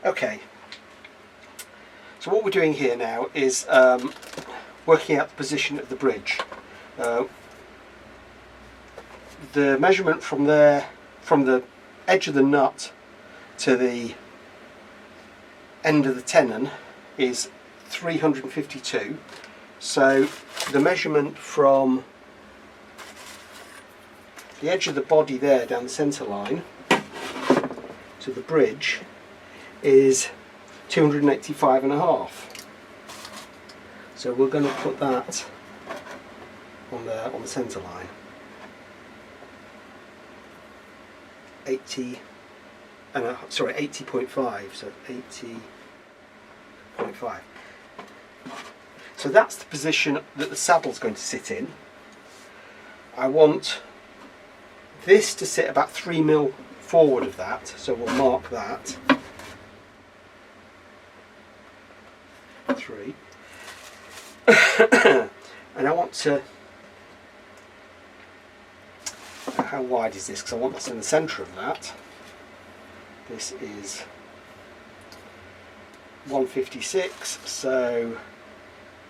Okay, so what we're doing here now is working out the position of the bridge. The measurement from there, from the edge of the nut to the end of the tenon, is 352. So the measurement from the edge of the body there down the centre line to the bridge is 285.5. So we're going to put that on the centre line. 80.5. So 80.5. So that's the position that the saddle's going to sit in. I want this to sit about 3 mil forward of that, so we'll mark that. 3. And I want to, how wide is this? Because I want this in the centre of that. This is 156, so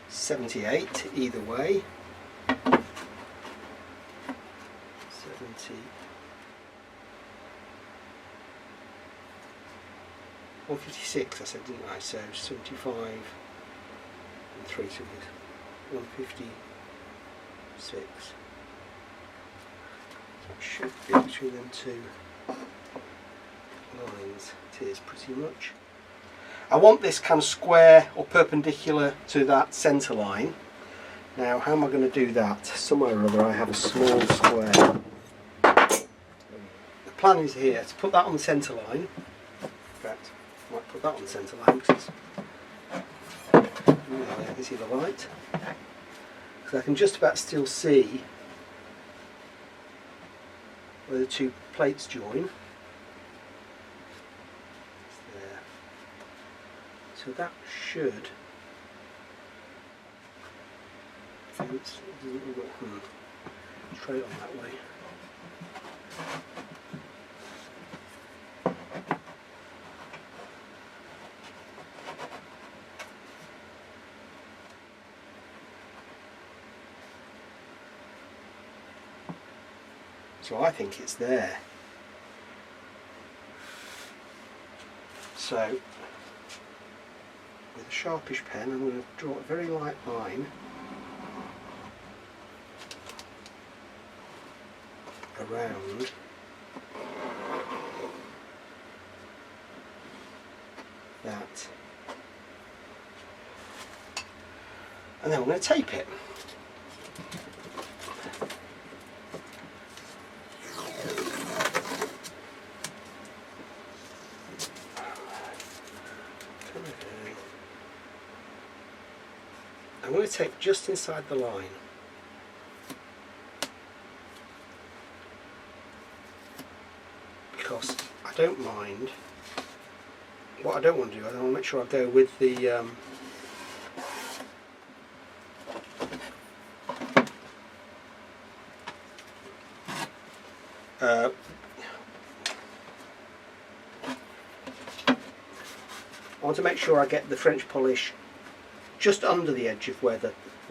78 either way. 70. 156 I said, didn't I? So 75 and 3, so 156. So it should be between them two lines. It is pretty much. I want this kind of square or perpendicular to that centre line. Now, how am I going to do that? Somewhere or other I have a small square. The plan is here to put that on the centre line. In fact, I might put that on the centre line because I can see the light. Because I can just about still see where the two plates join. There. So that should. Fence doesn't look straight on that way. So I think it's there. So with a sharpish pen I'm going to draw a very light line around that, and then we're going to tape it. I'm going to tape just inside the line. Because I don't mind, what I don't want to do, I want to make sure I go with the I want to make sure I get the French polish just under the edge of where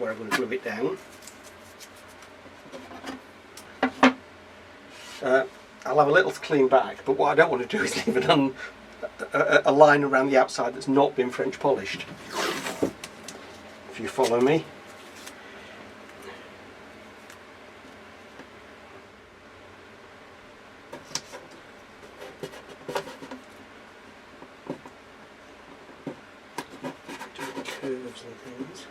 I'm going to glue it down. I'll have a little to clean back, but what I don't want to do is leave a line around the outside that's not been French polished. If you follow me. Curves and things.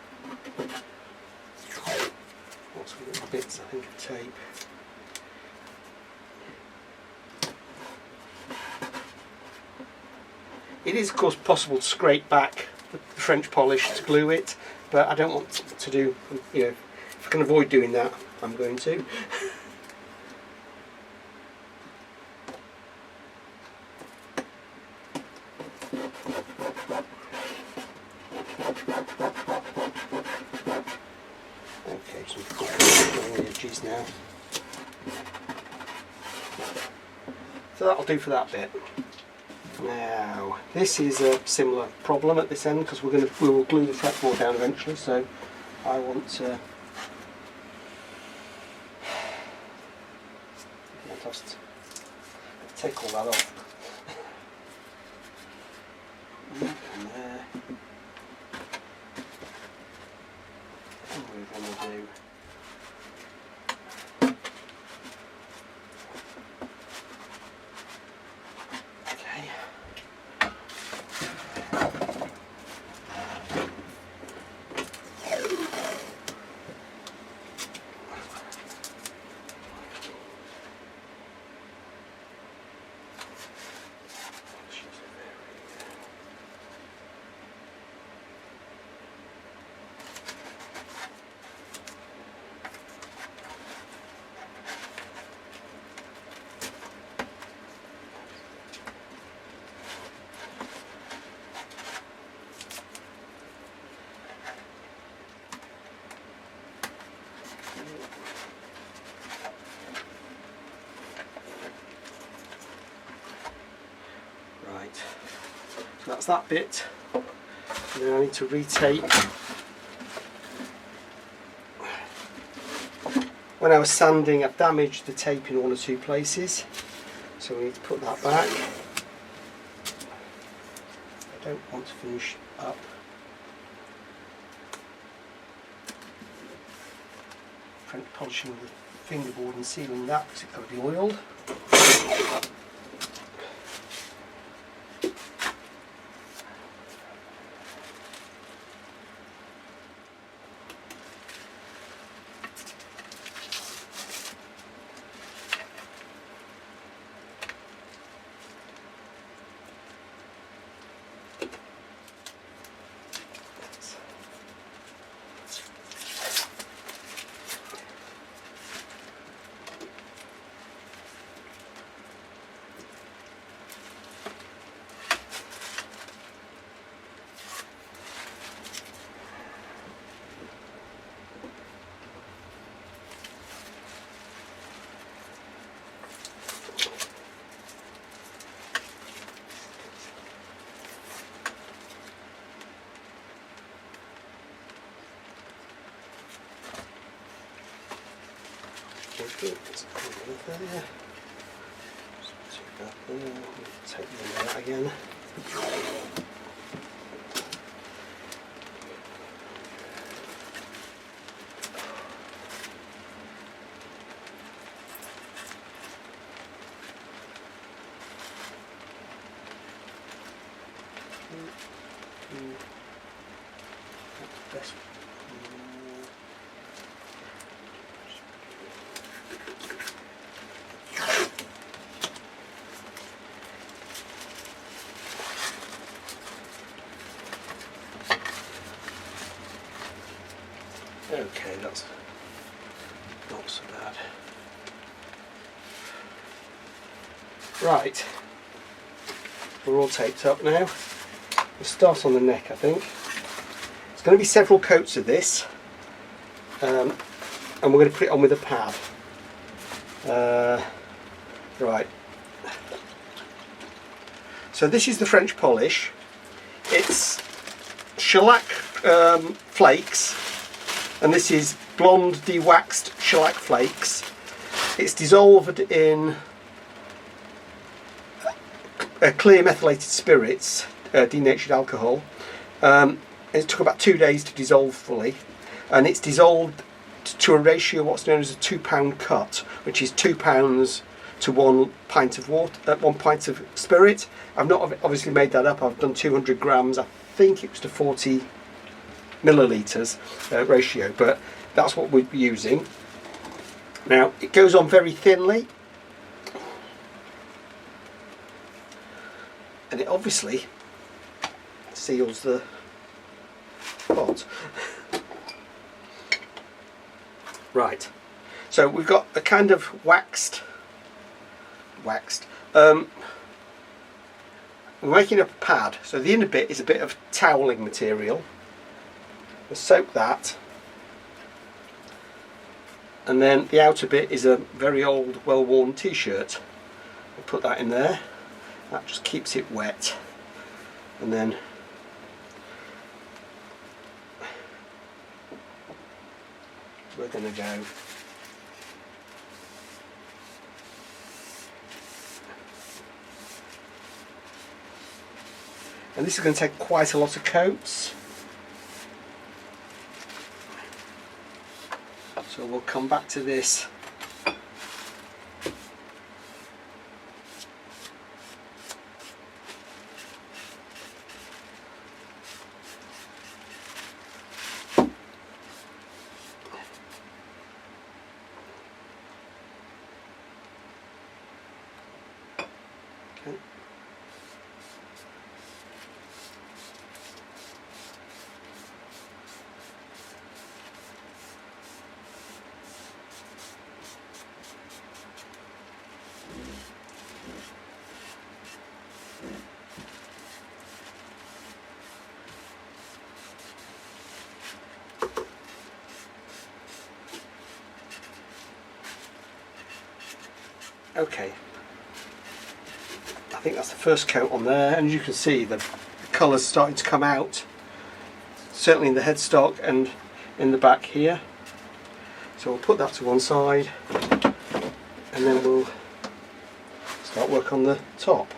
Lots of little bits, I think, of tape. It is, of course, possible to scrape back the French polish to glue it, but I don't want to do, if I can avoid doing that, I'm going to. Okay, so we've got the edges now. So that'll do for that bit. Now this is a similar problem at this end because we will glue the fretboard down eventually. So I want to just take all that off. And there. And we're going to do right. So that's that bit. And then I need to retape. When I was sanding, I've damaged the tape in one or two places, so we need to put that back. I don't want to finish up. French polishing the fingerboard and sealing that because it's got to be oiled. There. Take that there. Take them out again. That's best. Okay, that's not so bad. Right, we're all taped up now. We'll start on the neck, I think. It's going to be several coats of this, and we're going to put it on with a pad. Right. So this is the French polish. It's shellac flakes. And this is blonde dewaxed shellac flakes. It's dissolved in clear methylated spirits, denatured alcohol. It took about 2 days to dissolve fully, and it's dissolved to a ratio of what's known as a 2 pound cut, which is 2 pounds to 1 pint of water, 1 pint of spirit. I've not obviously made that up. I've done 200 grams. I think it was to 40 millilitres ratio, but that's what we'd be using. Now it goes on very thinly, and it obviously seals the pot. Right, so we've got a kind of waxed. We're making up a pad, so the inner bit is a bit of toweling material. We'll soak that, and then the outer bit is a very old, well-worn t-shirt. We'll put that in there, That just keeps it wet, and then we're going to go and this is going to take quite a lot of coats, so we'll come back to this. Okay. Okay, I think that's the first coat on there, and you can see the colours starting to come out, certainly in the headstock and in the back here. So we'll put that to one side, and then we'll start work on the top.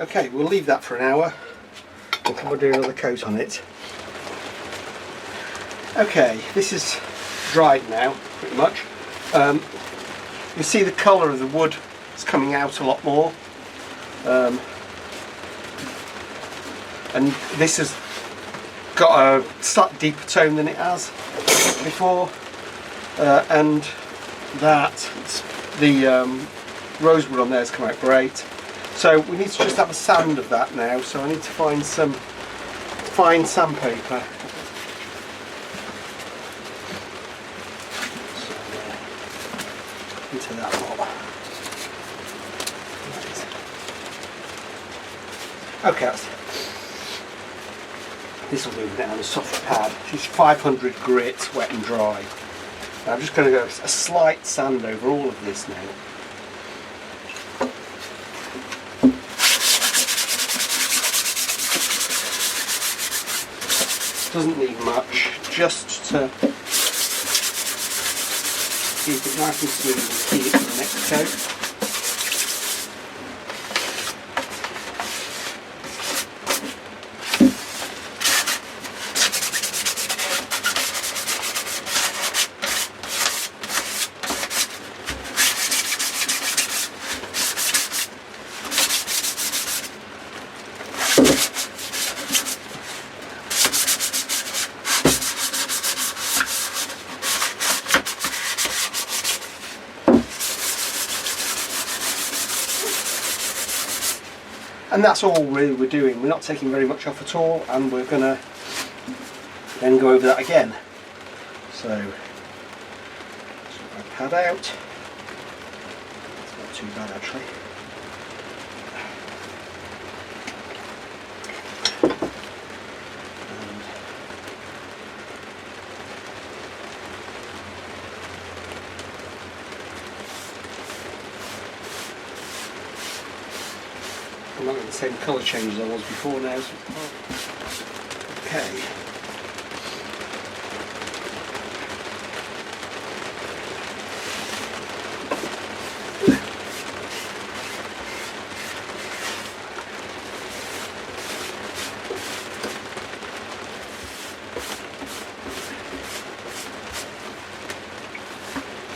Okay, we'll leave that for an hour and we'll do another coat on it. Okay, this is dried now, pretty much. You see the colour of the wood is coming out a lot more. And this has got a slightly deeper tone than it has before. And that, the rosewood on there has come out great. So we need to just have a sand of that now, so I need to find some fine sandpaper. into that lot. Okay, this will do now on a soft pad. Just 500 grit, wet and dry. Now I'm just going to go a slight sand over all of this now. Doesn't need much, just to keep it nice and smooth and key it to the next coat. And that's all really we're doing. We're not taking very much off at all, and we're going to then go over that again. So, sort my pad out. It's not too bad actually. I'm not getting the same colour change as I was before now. So okay.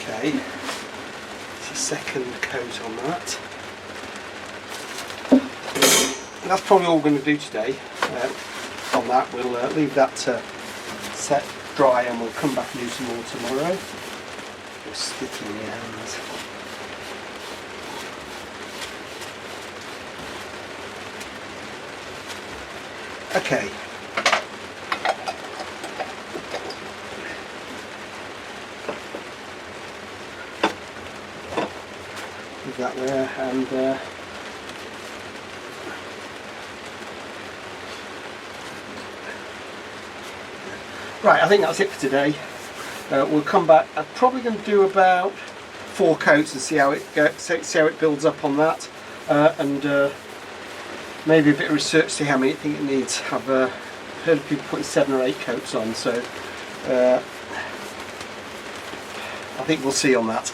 Okay. It's a second coat on that. And that's probably all we're going to do today on that. We'll leave that to set dry and we'll come back and do some more tomorrow. Just sticky in your hands. Okay. Leave that there and right, I think that's it for today. We'll come back. I'm probably going to do about 4 coats and see how it goes, see how it builds up on that, and maybe a bit of research, see how many I think it needs. I've heard of people putting 7 or 8 coats on, so I think we'll see on that.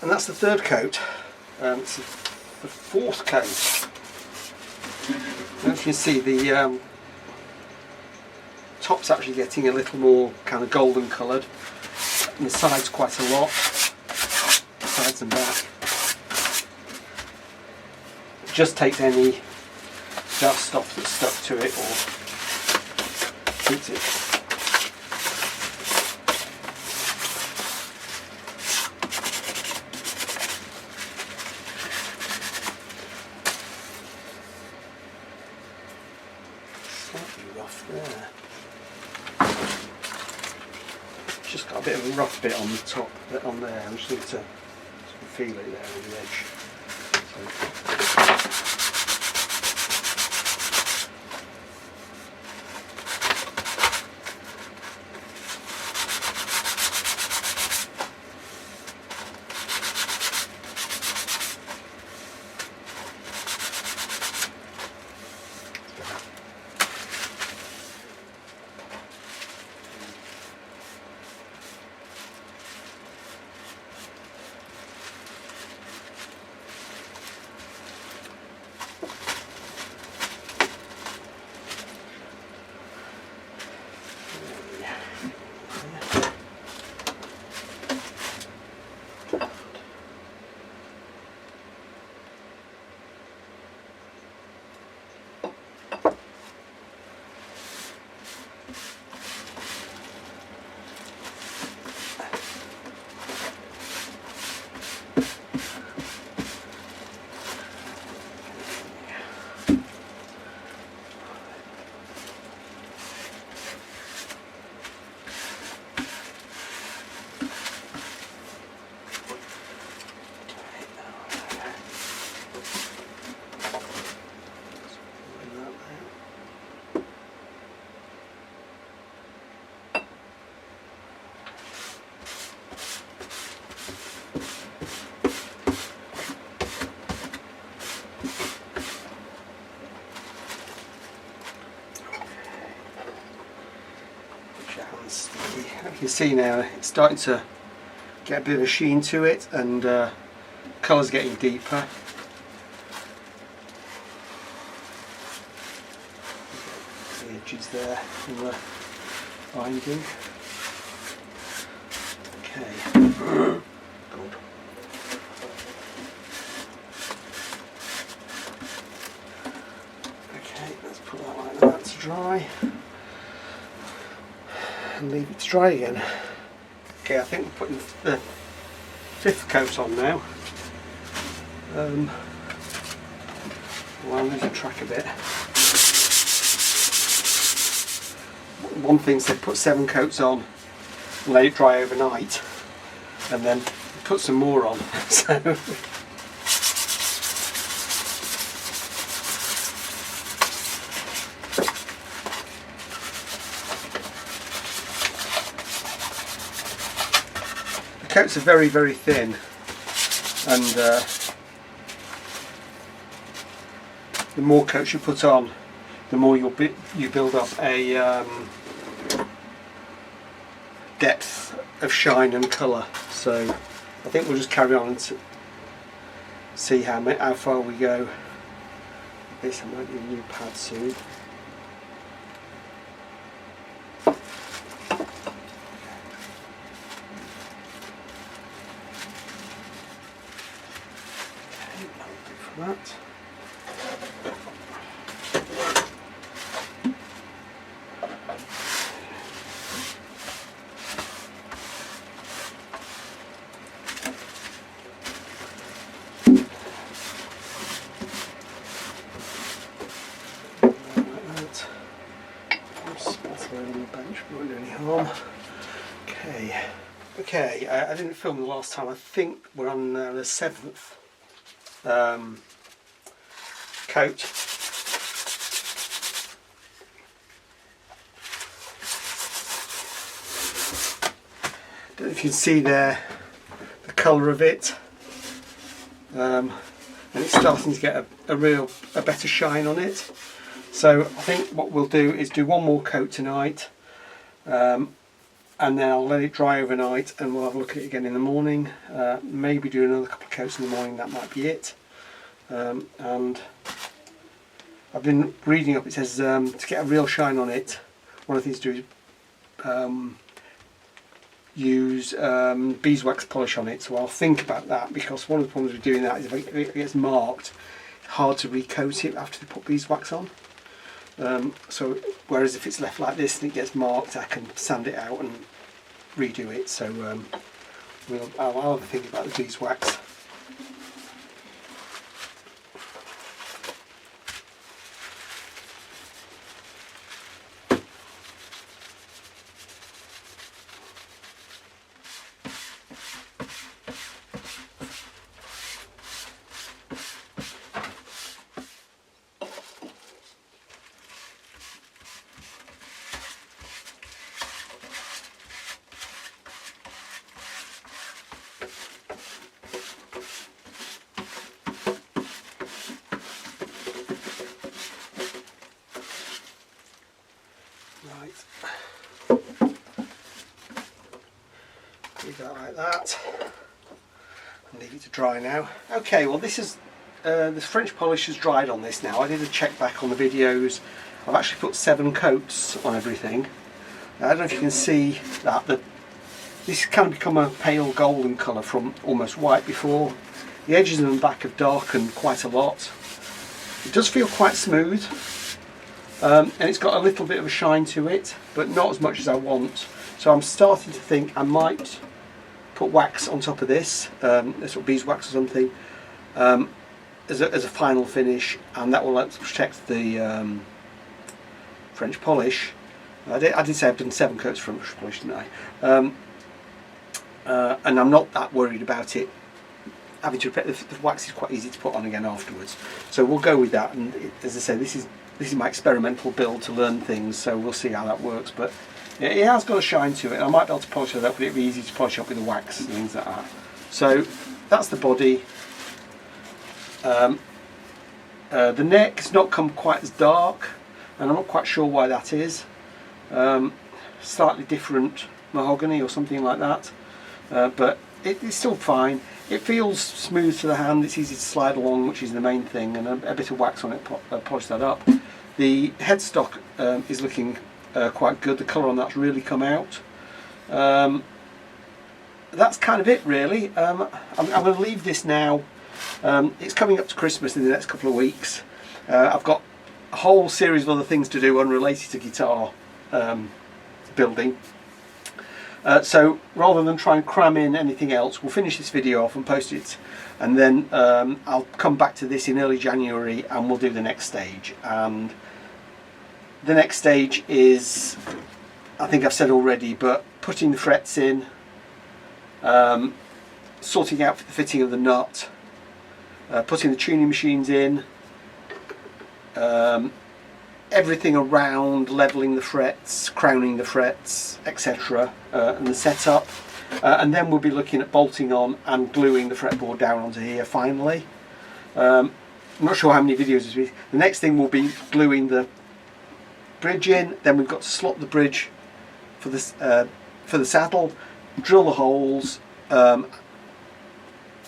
And that's the third coat. It's the fourth coat. As you can see, the top's actually getting a little more kind of golden coloured, and the sides quite a lot, sides and back. It just takes any dust off that's stuck to it or keeps it. Slightly rough there. Just got a bit of a rough bit on the top, bit on there. I just need to feel it there on the edge. You can see now it's starting to get a bit of a sheen to it, and colour's getting deeper. The edges there from the binding. Okay. Good. Okay, let's put that like that to dry. And leave it to dry again. Okay, I think we're putting the fifth coat on now. Well, I'm losing track a bit. One thing is they put 7 coats on, let it dry overnight, and then put some more on. So. Coats are very, very thin, and the more coats you put on, the more you build up a depth of shine and colour. So I think we'll just carry on and see how far we go. This might be a new pad soon. That. Okay, I didn't film the last time. I think we're on the 7th coat. Don't know if you can see there the colour of it, and it's starting to get a better shine on it. So I think what we'll do is do one more coat tonight, and and then I'll let it dry overnight, and we'll have a look at it again in the morning. Maybe do another couple of coats in the morning, that might be it. And I've been reading up, it says to get a real shine on it, one of the things to do is use beeswax polish on it. So I'll think about that, because one of the problems with doing that is if it gets marked, it's hard to recoat it after they put beeswax on. So whereas if it's left like this and it gets marked, I can sand it out and redo it. So I'll have a think about the beeswax. Leave that like that and leave it to dry now. Okay, well this is the French polish has dried on this now. I did a check back on the videos. I've actually put 7 coats on everything. I don't know if you can see that this kind of become a pale golden colour from almost white before. The edges and the back have darkened quite a lot. It does feel quite smooth, and it's got a little bit of a shine to it, but not as much as I want. So I'm starting to think I might put wax on top of this, sort of beeswax or something, as a final finish, and that will help to protect the French polish. I did say I've done 7 coats of French polish, didn't I? And I'm not that worried about it having to repair. The wax is quite easy to put on again afterwards, so we'll go with that. And as I say, this is my experimental build to learn things, so we'll see how that works. But it has got a shine to it. I might be able to polish it up, but it'd be easy to polish up with the wax and things like that. So that's the body. The neck has not come quite as dark, and I'm not quite sure why that is. Slightly different mahogany or something like that, but it's still fine. It feels smooth to the hand, it's easy to slide along, which is the main thing, and a bit of wax on it polish that up. The headstock is looking quite good. The colour on that's really come out. That's kind of it really. I'm going to leave this now. It's coming up to Christmas in the next couple of weeks. I've got a whole series of other things to do unrelated to guitar building. So rather than try and cram in anything else, we'll finish this video off and post it, and then I'll come back to this in early January and we'll do the next stage. And the next stage is, I think I've said already, but putting the frets in, sorting out the fitting of the nut, putting the tuning machines in, everything around, levelling the frets, crowning the frets, etc., and the setup, and then we'll be looking at bolting on and gluing the fretboard down onto here finally. I'm not sure how many videos this will be. The next thing will be gluing the bridge in. Then we've got to slot the bridge for the saddle, drill the holes, and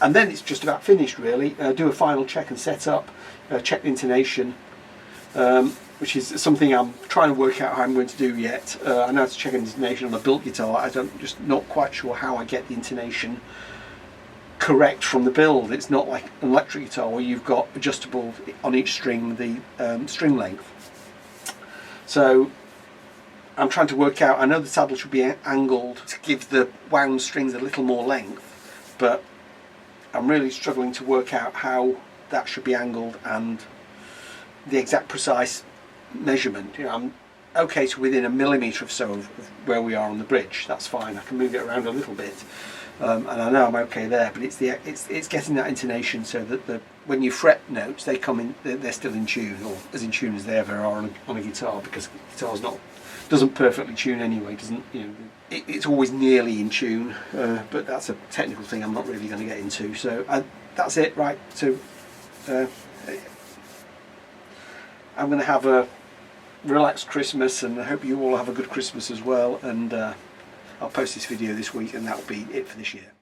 then it's just about finished really. Do a final check and set up, check the intonation, which is something I'm trying to work out how I'm going to do yet. I know how to check an intonation on a built guitar. Just not quite sure how I get the intonation correct from the build. It's not like an electric guitar where you've got adjustable on each string the string length. So I'm trying to work out, I know the saddle should be angled to give the wound strings a little more length, but I'm really struggling to work out how that should be angled and the exact precise measurement. You know, I'm okay to within 1 millimetre or so of where we are on the bridge. That's fine. I can move it around a little bit, and I know I'm okay there. But it's getting that intonation so that when you fret notes, they come in. They're still in tune, or as in tune as they ever are on a guitar, because guitar's doesn't perfectly tune anyway. It's always nearly in tune, but that's a technical thing I'm not really going to get into. So that's it. Right. So I'm going to have a relaxed Christmas, and I hope you all have a good Christmas as well, and I'll post this video this week, and that will be it for this year.